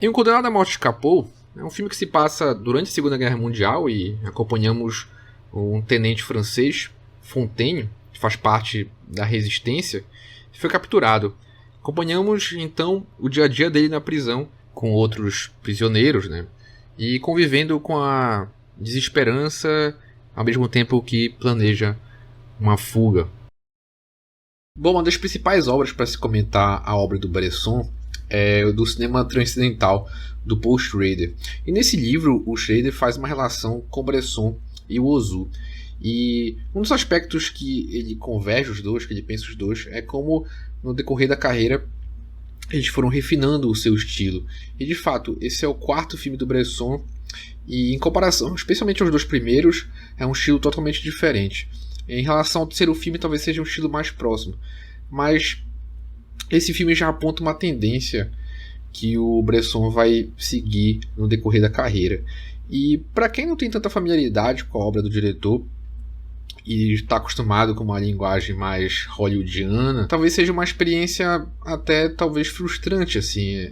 Em O Condenado à Morte Escapou, é um filme que se passa durante a Segunda Guerra Mundial e acompanhamos um tenente francês, Fontaine, que faz parte da resistência, que foi capturado. Acompanhamos então o dia a dia dele na prisão com outros prisioneiros, né? E convivendo com a desesperança ao mesmo tempo que planeja uma fuga. Bom, uma das principais obras para se comentar a obra do Bresson é do cinema transcendental do Paul Schrader. E nesse livro o Schrader faz uma relação com Bresson e o Ozu. E um dos aspectos que ele converge os dois, que ele pensa os dois, é como no decorrer da carreira eles foram refinando o seu estilo. E de fato, esse é o quarto filme do Bresson e em comparação, especialmente aos dois primeiros, é um estilo totalmente diferente. Em relação ao terceiro filme, talvez seja um estilo mais próximo. Mas esse filme já aponta uma tendência que o Bresson vai seguir no decorrer da carreira. E para quem não tem tanta familiaridade com a obra do diretor e está acostumado com uma linguagem mais hollywoodiana, talvez seja uma experiência até talvez frustrante, assim.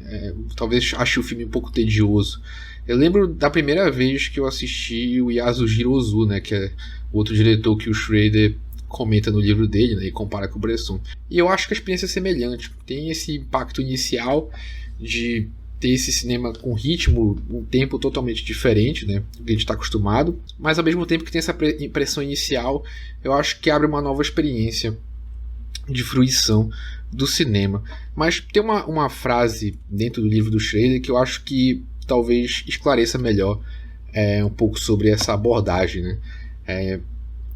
Talvez ache o filme um pouco tedioso. Eu lembro da primeira vez que eu assisti o Yasujiro Ozu, né, que é outro diretor que o Schrader comenta no livro dele, né, e compara com o Bresson. E eu acho que a experiência é semelhante. Tem esse impacto inicial de ter esse cinema com ritmo, um tempo totalmente diferente, né, do que a gente está acostumado, mas ao mesmo tempo que tem essa impressão inicial, eu acho que abre uma nova experiência de fruição do cinema. Mas tem uma frase dentro do livro do Schrader que eu acho que talvez esclareça melhor um pouco sobre essa abordagem, né?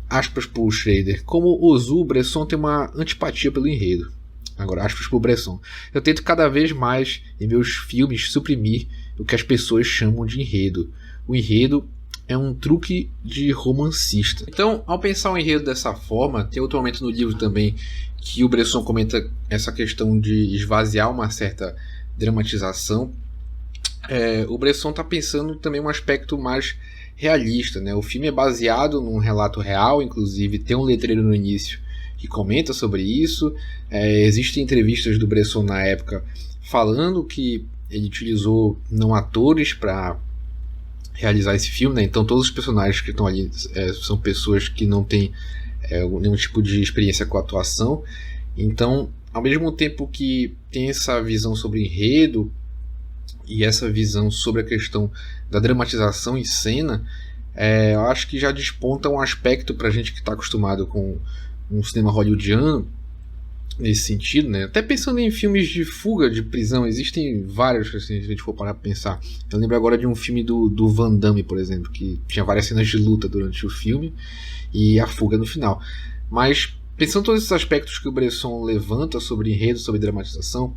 Aspas para o Schrader: como Ozu, Bresson tem uma antipatia pelo enredo. Agora, aspas para o Bresson: eu tento cada vez mais em meus filmes suprimir o que as pessoas chamam de enredo. O enredo é um truque de romancista. Então, ao pensar o enredo dessa forma, tem outro momento no livro também que o Bresson comenta essa questão de esvaziar uma certa dramatização. O Bresson está pensando também um aspecto mais realista, né? O filme é baseado num relato real, inclusive tem um letreiro no início que comenta sobre isso. Existem entrevistas do Bresson na época falando que ele utilizou não atores para realizar esse filme, né? Então todos os personagens que estão ali são pessoas que não têm nenhum tipo de experiência com a atuação. Então, ao mesmo tempo que tem essa visão sobre enredo e essa visão sobre a questão da dramatização em cena, eu acho que já desponta um aspecto para a gente que está acostumado com um cinema hollywoodiano nesse sentido, né? Até pensando em filmes de fuga de prisão, existem vários, assim, se a gente for parar para pensar. Eu lembro agora de um filme do Van Damme, por exemplo, que tinha várias cenas de luta durante o filme e a fuga no final. Mas pensando em todos esses aspectos que o Bresson levanta sobre enredo, sobre dramatização,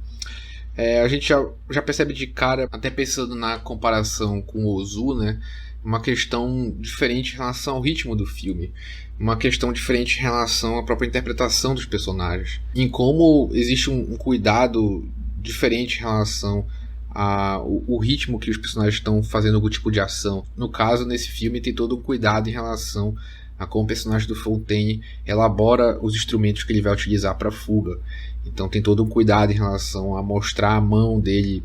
a gente já percebe de cara, até pensando na comparação com o Ozu, né, uma questão diferente em relação ao ritmo do filme, uma questão diferente em relação à própria interpretação dos personagens, em como existe um cuidado diferente em relação ao ritmo que os personagens estão fazendo algum tipo de ação. No caso, nesse filme tem todo um cuidado em relação a como o personagem do Fontaine elabora os instrumentos que ele vai utilizar para a fuga. Então tem todo um cuidado em relação a mostrar a mão dele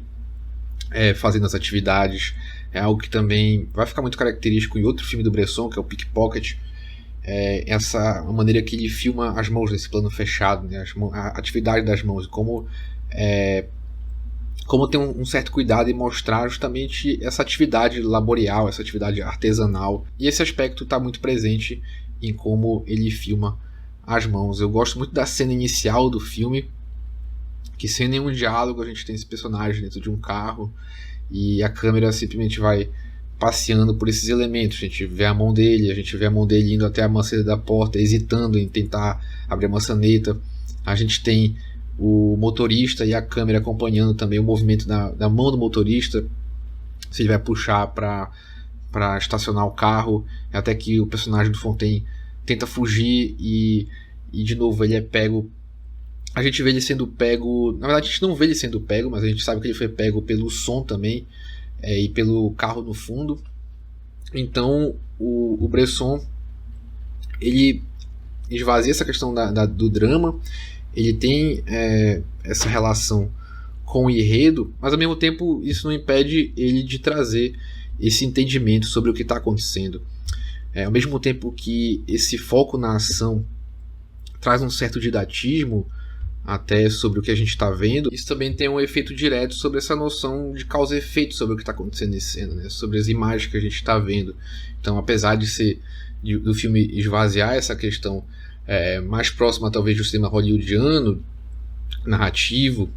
fazendo as atividades. É algo que também vai ficar muito característico em outro filme do Bresson, que é o Pickpocket. Essa maneira que ele filma as mãos nesse plano fechado, né? A atividade das mãos, como tem um certo cuidado em mostrar justamente essa atividade laborial, essa atividade artesanal. E esse aspecto está muito presente em como ele filma as mãos. Eu gosto muito da cena inicial do filme, que sem nenhum diálogo a gente tem esse personagem dentro de um carro e a câmera simplesmente vai passeando por esses elementos. A gente vê a mão dele, indo até a maçaneta da porta, hesitando em tentar abrir a maçaneta. A gente tem o motorista e a câmera acompanhando também o movimento da mão do motorista, se ele vai puxar para estacionar o carro, até que o personagem do Fontaine tenta fugir e de novo ele é pego. A gente vê ele sendo pego, na verdade a gente não vê ele sendo pego, mas a gente sabe que ele foi pego pelo som também e pelo carro no fundo. Então o Bresson ele esvazia essa questão do drama. Ele tem essa relação com o enredo, mas ao mesmo tempo isso não impede ele de trazer esse entendimento sobre o que está acontecendo. Ao mesmo tempo que esse foco na ação traz um certo didatismo até sobre o que a gente está vendo, isso também tem um efeito direto sobre essa noção de causa e efeito sobre o que está acontecendo em cena, né? Sobre as imagens que a gente está vendo. Então, apesar do filme esvaziar essa questão mais próxima talvez do cinema hollywoodiano, narrativo,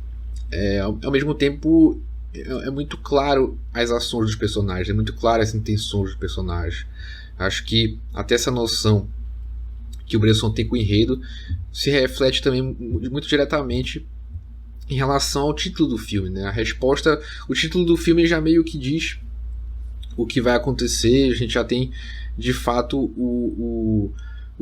ao mesmo tempo é muito claro as ações dos personagens, é muito claro as intenções dos personagens. Acho que até essa noção que o Bresson tem com o enredo se reflete também muito diretamente em relação ao título do filme, né? O título do filme já meio que diz o que vai acontecer, a gente já tem de fato o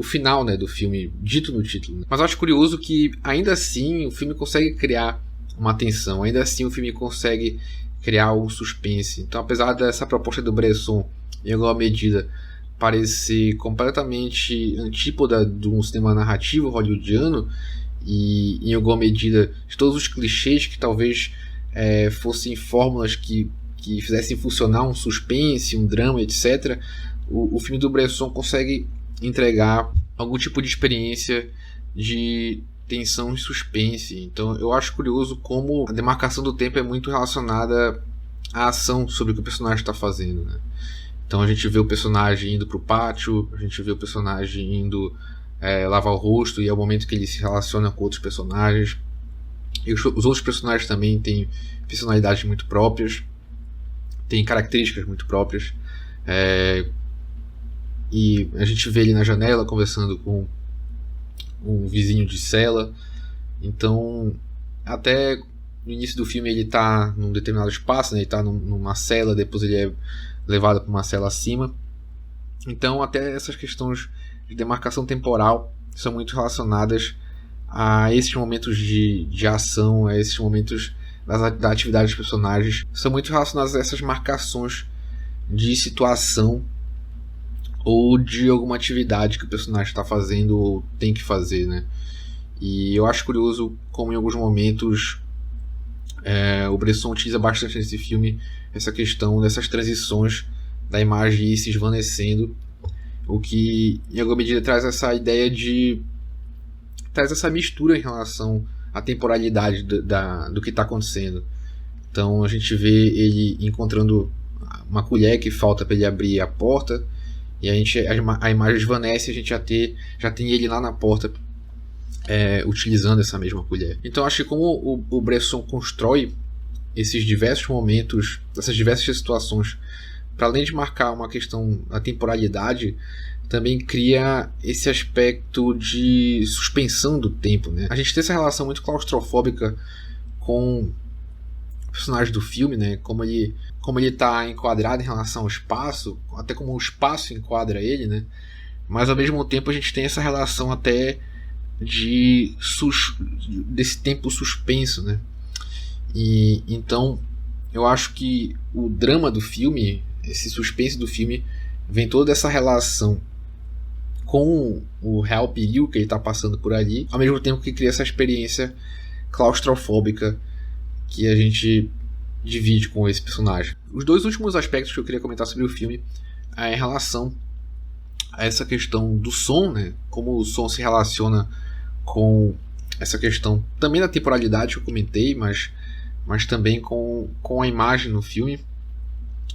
final, né, do filme dito no título, né? Mas eu acho curioso que ainda assim o filme consegue criar uma tensão, ainda assim o filme consegue criar um suspense. Então, apesar dessa proposta do Bresson em alguma medida parecer completamente antípoda de um cinema narrativo hollywoodiano e em alguma medida de todos os clichês que talvez fossem fórmulas que fizessem funcionar um suspense, um drama, etc., o filme do Bresson consegue entregar algum tipo de experiência de tensão e suspense. Então eu acho curioso como a demarcação do tempo é muito relacionada à ação sobre o que o personagem está fazendo, né? Então a gente vê o personagem indo para o pátio, a gente vê o personagem indo lavar o rosto, e é o momento que ele se relaciona com outros personagens. E os outros personagens também têm personalidades muito próprias, têm características muito próprias. E a gente vê ele na janela conversando com um vizinho de cela. Então, até no início do filme ele está num determinado espaço, né? Ele está numa cela, depois ele é levado para uma cela acima. Então, até essas questões de demarcação temporal são muito relacionadas a esses momentos de ação, a esses momentos da atividade dos personagens. São muito relacionadas a essas marcações de situação ou de alguma atividade que o personagem está fazendo ou tem que fazer, né? E eu acho curioso como em alguns momentos o Bresson utiliza bastante nesse filme essa questão dessas transições da imagem ir se esvanecendo, o que em alguma medida traz essa ideia traz essa mistura em relação à temporalidade do que está acontecendo. Então a gente vê ele encontrando uma colher que falta para ele abrir a porta, e a imagem desvanece e a gente já tem ele lá na porta utilizando essa mesma colher. Então acho que como o Bresson constrói esses diversos momentos, essas diversas situações, para além de marcar uma questão da temporalidade, também cria esse aspecto de suspensão do tempo, né? A gente tem essa relação muito claustrofóbica com o personagem do filme, né? Como ele está enquadrado em relação ao espaço, até como o espaço enquadra ele, né? Mas ao mesmo tempo a gente tem essa relação até desse tempo suspenso, né? E então eu acho que o drama do filme, esse suspense do filme, vem toda essa relação com o real perigo que ele está passando por ali, ao mesmo tempo que cria essa experiência claustrofóbica que a gente divide com esse personagem. Os dois últimos aspectos que eu queria comentar sobre o filme é em relação a essa questão do som, né? Como o som se relaciona com essa questão também da temporalidade que eu comentei, mas também com a imagem no filme.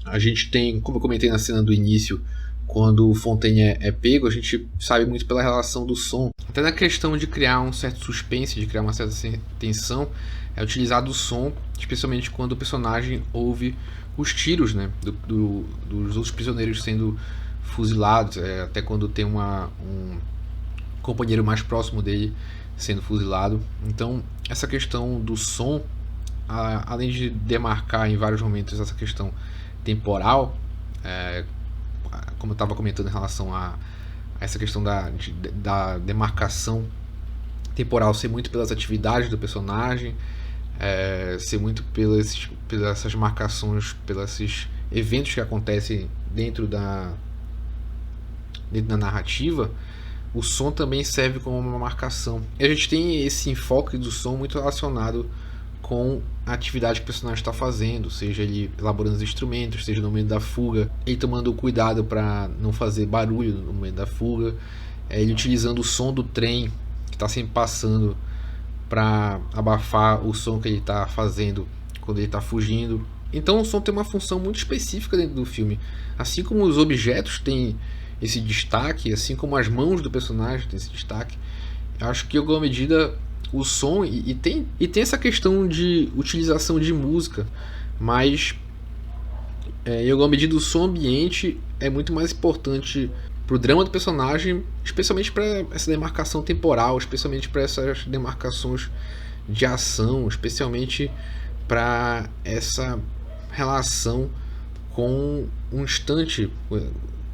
A gente tem, como eu comentei na cena do início, quando o Fontaine é pego, a gente sabe muito pela relação do som. Até na questão de criar um certo suspense, de criar uma certa tensão, é utilizado o som, especialmente quando o personagem ouve os tiros, né, dos outros prisioneiros sendo fuzilados, até quando tem um companheiro mais próximo dele sendo fuzilado. Então essa questão do som, além de demarcar em vários momentos essa questão temporal, como eu estava comentando em relação a essa questão da demarcação temporal ser muito pelas atividades do personagem, ser muito pelas essas marcações, pelos esses eventos que acontecem dentro da narrativa, o som também serve como uma marcação. E a gente tem esse enfoque do som muito relacionado com a atividade que o personagem está fazendo, seja ele elaborando os instrumentos, seja no momento da fuga, ele tomando cuidado para não fazer barulho no momento da fuga, ele utilizando o som do trem que está sempre passando para abafar o som que ele está fazendo quando ele está fugindo. Então o som tem uma função muito específica dentro do filme, assim como os objetos têm esse destaque, assim como as mãos do personagem têm esse destaque. Eu acho que em alguma medida o som tem essa questão de utilização de música, mas em alguma medida o som ambiente é muito mais importante pro drama do personagem, especialmente para essa demarcação temporal, especialmente para essas demarcações de ação, especialmente para essa relação com um instante,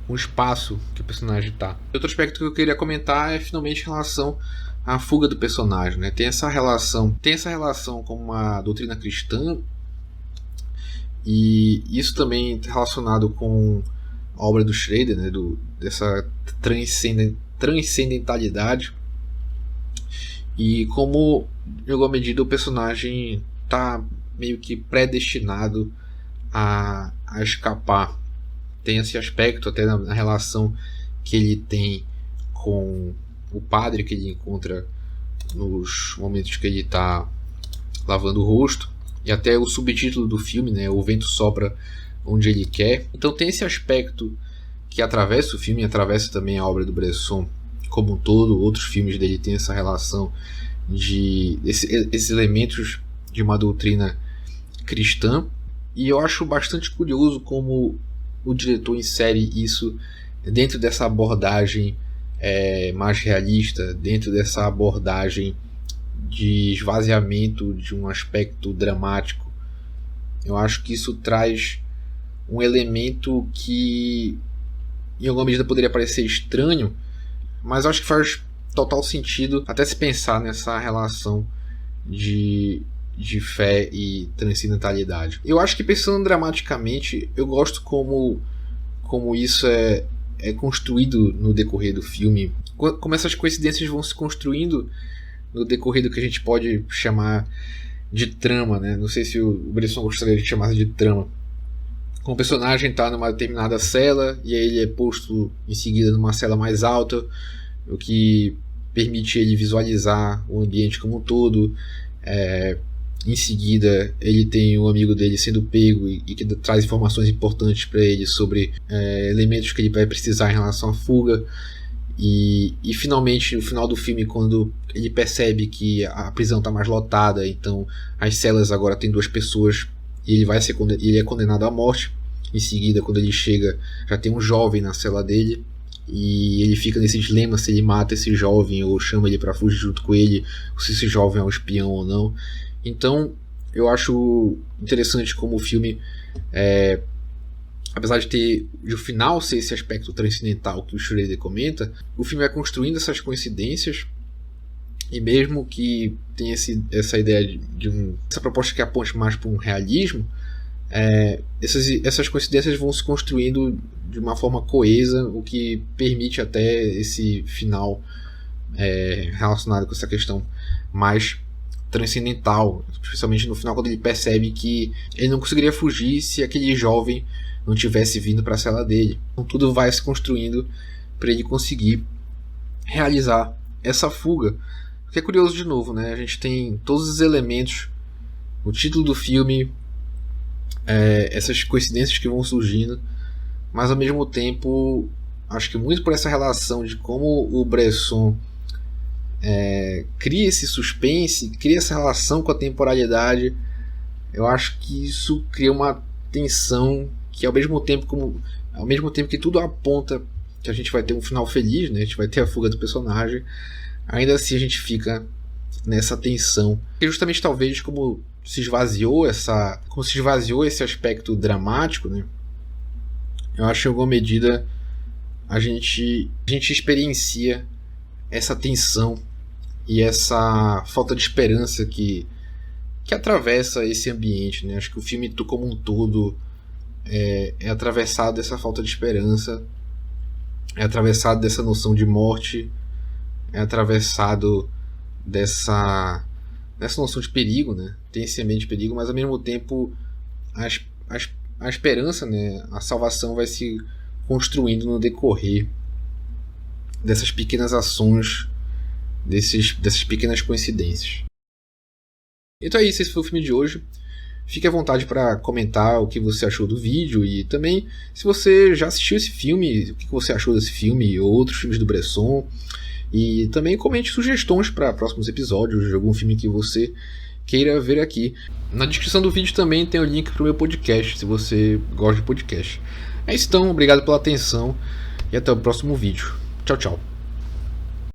um espaço que o personagem está. Outro aspecto que eu queria comentar é finalmente em relação à fuga do personagem, né? Tem essa relação com uma doutrina cristã, e isso também relacionado com a obra do Schrader, né? Dessa transcendentalidade, e como em alguma medida o personagem está meio que predestinado a escapar. Tem esse aspecto até na relação que ele tem com o padre que ele encontra nos momentos que ele está lavando o rosto, e até o subtítulo do filme, né, O Vento Sopra Onde Ele Quer. Então tem esse aspecto que atravessa o filme e atravessa também a obra do Bresson como um todo. Outros filmes dele têm essa relação de esses elementos de uma doutrina cristã, e eu acho bastante curioso como o diretor insere isso dentro dessa abordagem mais realista, dentro dessa abordagem de esvaziamento de um aspecto dramático. Eu acho que isso traz um elemento que em alguma medida poderia parecer estranho, mas eu acho que faz total sentido até se pensar nessa relação de fé e transcendentalidade. Eu acho que, pensando dramaticamente, eu gosto como isso é construído no decorrer do filme, como essas coincidências vão se construindo no decorrer do que a gente pode chamar de trama, né? Não sei se o Bresson gostaria de chamar de trama. Como o personagem está numa determinada cela e aí ele é posto em seguida numa cela mais alta, o que permite ele visualizar o ambiente como um todo. Em seguida ele tem um amigo dele sendo pego e que traz informações importantes para ele sobre elementos que ele vai precisar em relação à fuga, e finalmente no final do filme, quando ele percebe que a prisão está mais lotada, então as celas agora tem 2 pessoas e ele é condenado à morte. Em seguida, quando ele chega, já tem um jovem na cela dele, e ele fica nesse dilema se ele mata esse jovem ou chama ele para fugir junto com ele, ou se esse jovem é um espião ou não. Então eu acho interessante como o filme, apesar de o final ser esse aspecto transcendental que o Schrader comenta, o filme vai construindo essas coincidências, e mesmo que tenha essa ideia essa proposta que aponte mais para um realismo, essas coincidências vão se construindo de uma forma coesa, o que permite até esse final relacionado com essa questão mais transcendental, especialmente no final, quando ele percebe que ele não conseguiria fugir se aquele jovem não tivesse vindo para a cela dele. Então tudo vai se construindo para ele conseguir realizar essa fuga. O que é curioso de novo, né? A gente tem todos os elementos, o título do filme, essas coincidências que vão surgindo, mas ao mesmo tempo acho que muito por essa relação de como o Bresson cria esse suspense, cria essa relação com a temporalidade. Eu acho que isso cria uma tensão que ao mesmo tempo que tudo aponta que a gente vai ter um final feliz, né? A gente vai ter a fuga do personagem, ainda assim a gente fica nessa tensão. E justamente talvez como se esvaziou esse aspecto dramático, né? Eu acho que em alguma medida a gente experiencia essa tensão e essa falta de esperança que atravessa esse ambiente, né? Acho que o filme como um todo é atravessado dessa falta de esperança, é atravessado dessa noção de morte, é atravessado dessa nessa noção de perigo, né? Tem esse ambiente de perigo, mas ao mesmo tempo a esperança, né? A salvação vai se construindo no decorrer dessas pequenas ações, dessas pequenas coincidências. Então é isso, esse foi o filme de hoje. Fique à vontade para comentar o que você achou do vídeo e também se você já assistiu esse filme, o que você achou desse filme ou outros filmes do Bresson. E também comente sugestões para próximos episódios de algum filme que você queira ver aqui. Na descrição do vídeo também tem o link para o meu podcast, se você gosta de podcast. É isso então, obrigado pela atenção e até o próximo vídeo. Tchau, tchau.